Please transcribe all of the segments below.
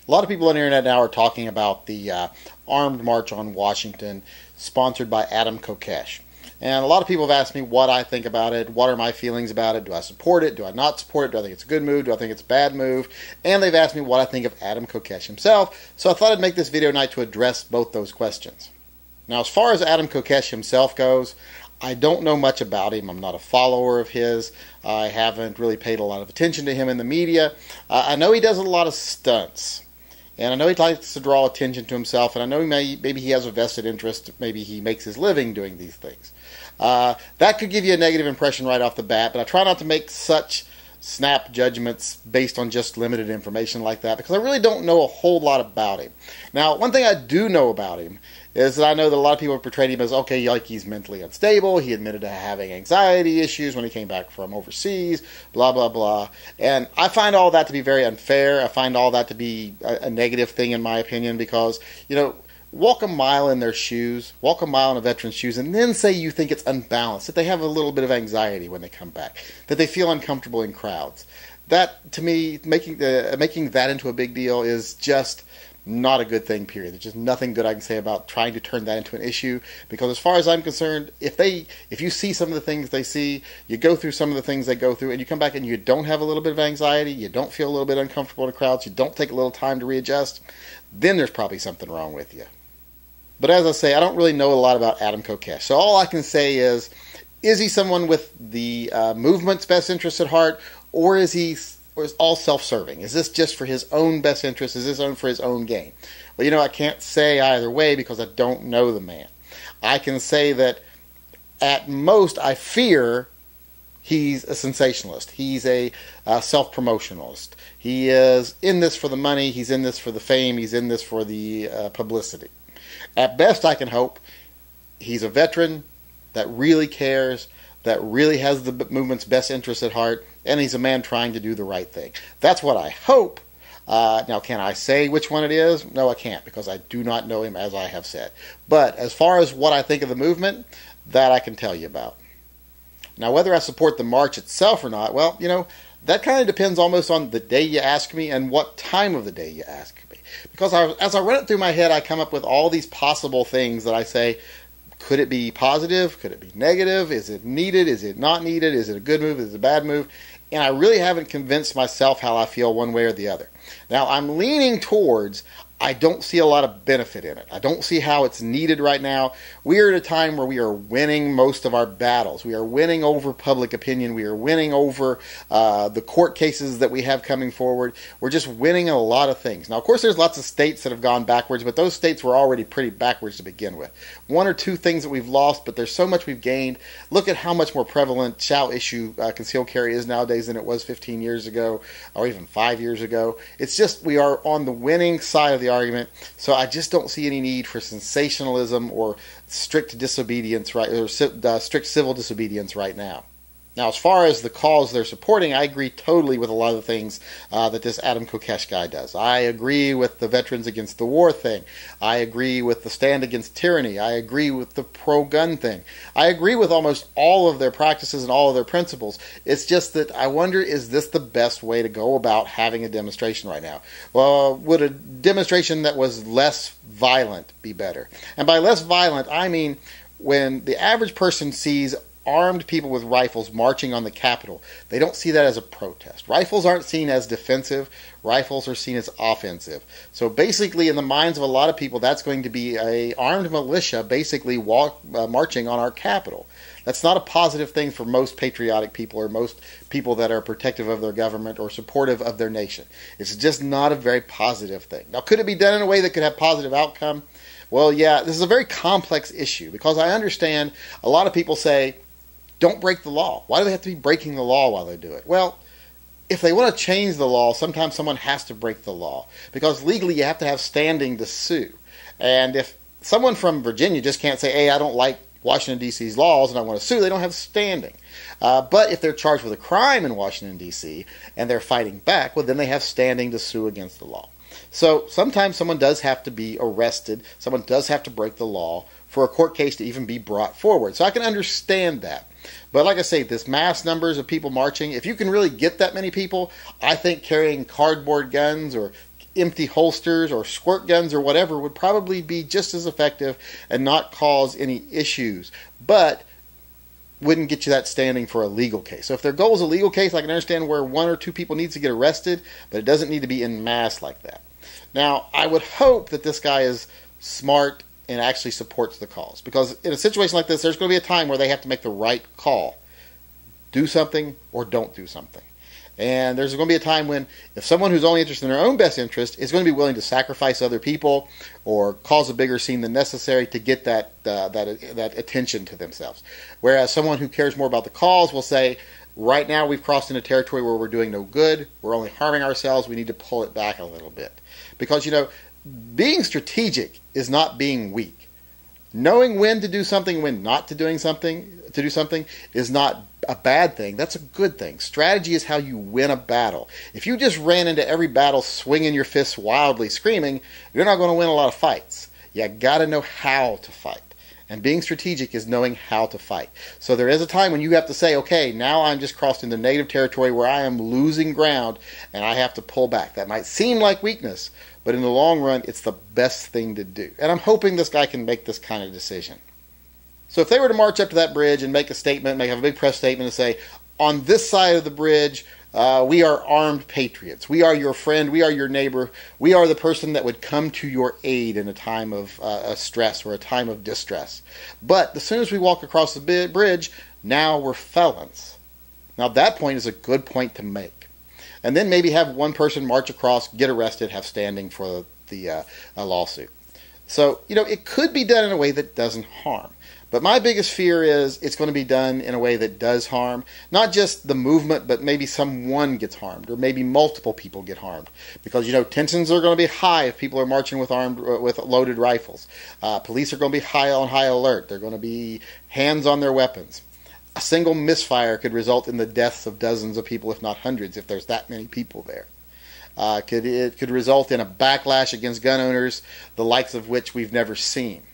A lot of people on the internet now are talking about the armed march on Washington sponsored by Adam Kokesh. And a lot of people have asked me what I think about it, what are my feelings about it, do I support it, do I not support it, do I think it's a good move, do I think it's a bad move, and they've asked me what I think of Adam Kokesh himself, so I thought I'd make this video tonight to address both those questions. Now, as far as Adam Kokesh himself goes, I don't know much about him. I'm not a follower of his. I haven't really paid a lot of attention to him in the media. I know he does a lot of stunts. And I know he likes to draw attention to himself. And I know maybe he has a vested interest. Maybe he makes his living doing these things. That could give you a negative impression right off the bat. But I try not to make such snap judgments based on just limited information like that, because I really don't know a whole lot about him. Now, one thing I do know about him is that I know that a lot of people have portrayed him as, okay, like he's mentally unstable. He admitted to having anxiety issues when he came back from overseas, blah, blah, blah. And I find all that to be very unfair. I find all that to be a negative thing in my opinion, because, you know, walk a mile in their shoes, walk a mile in a veteran's shoes, and then say you think it's unbalanced, that they have a little bit of anxiety when they come back, that they feel uncomfortable in crowds. That, to me, making that into a big deal is just not a good thing, period. There's just nothing good I can say about trying to turn that into an issue, because as far as I'm concerned, if you see some of the things they see, you go through some of the things they go through, and you come back and you don't have a little bit of anxiety, you don't feel a little bit uncomfortable in the crowds, you don't take a little time to readjust, then there's probably something wrong with you. But as I say, I don't really know a lot about Adam Kokesh. So all I can say is he someone with the movement's best interest at heart, or is all self-serving? Is this just for his own best interest? Is this for his own gain? Well, you know, I can't say either way because I don't know the man. I can say that at most I fear he's a sensationalist. He's a self-promotionalist. He is in this for the money. He's in this for the fame. He's in this for the publicity. At best, I can hope he's a veteran that really cares, that really has the movement's best interest at heart, and he's a man trying to do the right thing. That's what I hope. Now, can I say which one it is? No, I can't, because I do not know him, as I have said. But as far as what I think of the movement, that I can tell you about. Now, whether I support the march itself or not, well, you know, that kind of depends almost on the day you ask me and what time of the day you ask me. Because as I run it through my head, I come up with all these possible things that I say, could it be positive? Could it be negative? Is it needed? Is it not needed? Is it a good move? Is it a bad move? And I really haven't convinced myself how I feel one way or the other. Now, I'm leaning towards I don't see a lot of benefit in it. I don't see how it's needed right now. We are at a time where we are winning most of our battles. We are winning over public opinion. We are winning over the court cases that we have coming forward. We're just winning a lot of things. Now, of course, there's lots of states that have gone backwards, but those states were already pretty backwards to begin with. One or two things that we've lost, but there's so much we've gained. Look at how much more prevalent shall issue concealed carry is nowadays than it was 15 years ago or even 5 years ago. It's just we are on the winning side of the argument, so I just don't see any need for sensationalism or strict disobedience, right, or strict civil disobedience right now. Now, as far as the cause they're supporting, I agree totally with a lot of the things that this Adam Kokesh guy does. I agree with the Veterans Against the War thing. I agree with the stand against tyranny. I agree with the pro-gun thing. I agree with almost all of their practices and all of their principles. It's just that I wonder, is this the best way to go about having a demonstration right now? Well, would a demonstration that was less violent be better? And by less violent, I mean when the average person sees armed people with rifles marching on the Capitol, they don't see that as a protest. Rifles aren't seen as defensive. Rifles are seen as offensive. So basically, in the minds of a lot of people, that's going to be a armed militia basically marching on our Capitol. That's not a positive thing for most patriotic people or most people that are protective of their government or supportive of their nation. It's just not a very positive thing. Now, could it be done in a way that could have positive outcome? Well, yeah, this is a very complex issue, because I understand a lot of people say, don't break the law. Why do they have to be breaking the law while they do it? Well, if they want to change the law, sometimes someone has to break the law, because legally you have to have standing to sue. And if someone from Virginia just can't say, hey, I don't like Washington, D.C.'s laws and I want to sue, they don't have standing. But if they're charged with a crime in Washington, D.C. and they're fighting back, well, then they have standing to sue against the law. So sometimes someone does have to be arrested, someone does have to break the law for a court case to even be brought forward. So I can understand that. But like I say, this mass numbers of people marching, if you can really get that many people, I think carrying cardboard guns or empty holsters or squirt guns or whatever would probably be just as effective and not cause any issues, but wouldn't get you that standing for a legal case. So if their goal is a legal case, I can understand where one or two people needs to get arrested, but it doesn't need to be en masse like that. Now, I would hope that this guy is smart and actually supports the cause, because in a situation like this, there's going to be a time where they have to make the right call. Do something or don't do something. And there's going to be a time when if someone who's only interested in their own best interest is going to be willing to sacrifice other people or cause a bigger scene than necessary to get that attention to themselves. Whereas someone who cares more about the cause will say, right now we've crossed into territory where we're doing no good, we're only harming ourselves, we need to pull it back a little bit. Because, you know, being strategic is not being weak. Knowing when to do something, when not to do something is not a bad thing. That's a good thing. Strategy is how you win a battle. If you just ran into every battle swinging your fists wildly, screaming, you're not going to win a lot of fights. You got to know how to fight. And being strategic is knowing how to fight. So there is a time when you have to say, okay, now I'm just crossed into negative territory where I am losing ground and I have to pull back. That might seem like weakness, but in the long run, it's the best thing to do. And I'm hoping this guy can make this kind of decision. So if they were to march up to that bridge and make a statement, have a big press statement and say, on this side of the bridge, we are armed patriots. We are your friend. We are your neighbor. We are the person that would come to your aid in a time of stress or a time of distress. But as soon as we walk across the bridge, now we're felons. Now that point is a good point to make. And then maybe have one person march across, get arrested, have standing for the lawsuit. So, you know, it could be done in a way that doesn't harm. But my biggest fear is it's going to be done in a way that does harm. Not just the movement, but maybe someone gets harmed, or maybe multiple people get harmed. Because, you know, tensions are going to be high if people are marching with loaded rifles. Police are going to be on high alert. They're going to be hands on their weapons. A single misfire could result in the deaths of dozens of people, if not hundreds, if there's that many people there. It could result in a backlash against gun owners, the likes of which we've never seen.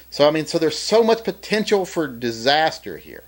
So, I mean, so there's so much potential for disaster here.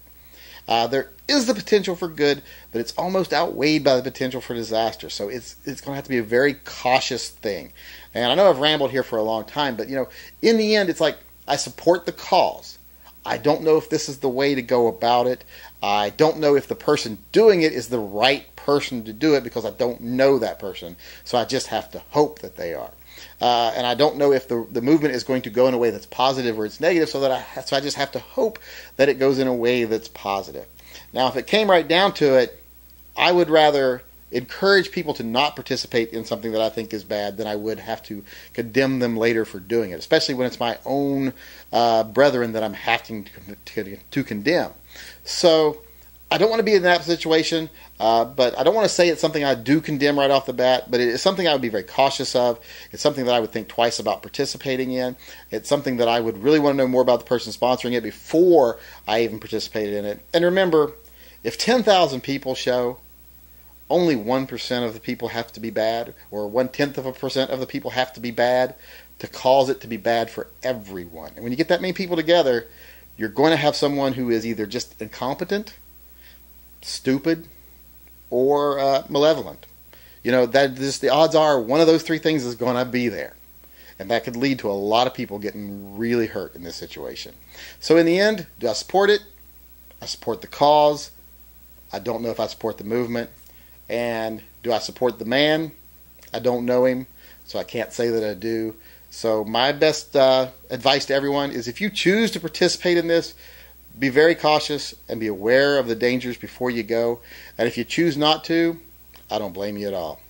There is the potential for good, but it's almost outweighed by the potential for disaster. So it's going to have to be a very cautious thing. And I know I've rambled here for a long time, but, you know, in the end, it's like I support the cause. I don't know if this is the way to go about it. I don't know if the person doing it is the right person to do it because I don't know that person. So I just have to hope that they are. And I don't know if the movement is going to go in a way that's positive or it's negative, so I just have to hope that it goes in a way that's positive. Now, if it came right down to it, I would rather encourage people to not participate in something that I think is bad than I would have to condemn them later for doing it, especially when it's my own brethren that I'm having to condemn. So I don't want to be in that situation, but I don't want to say it's something I do condemn right off the bat, but it is something I would be very cautious of. It's something that I would think twice about participating in. It's something that I would really want to know more about the person sponsoring it before I even participated in it. And remember, if 10,000 people show, only 1% of the people have to be bad, or 0.1% of the people have to be bad to cause it to be bad for everyone. And when you get that many people together, you're going to have someone who is either just incompetent, stupid, or malevolent. You know, that just the odds are one of those three things is going to be there. And that could lead to a lot of people getting really hurt in this situation. So in the end, do I support it? I support the cause. I don't know if I support the movement. And do I support the man? I don't know him, so I can't say that I do. So my best advice to everyone is if you choose to participate in this, be very cautious and be aware of the dangers before you go. And if you choose not to, I don't blame you at all.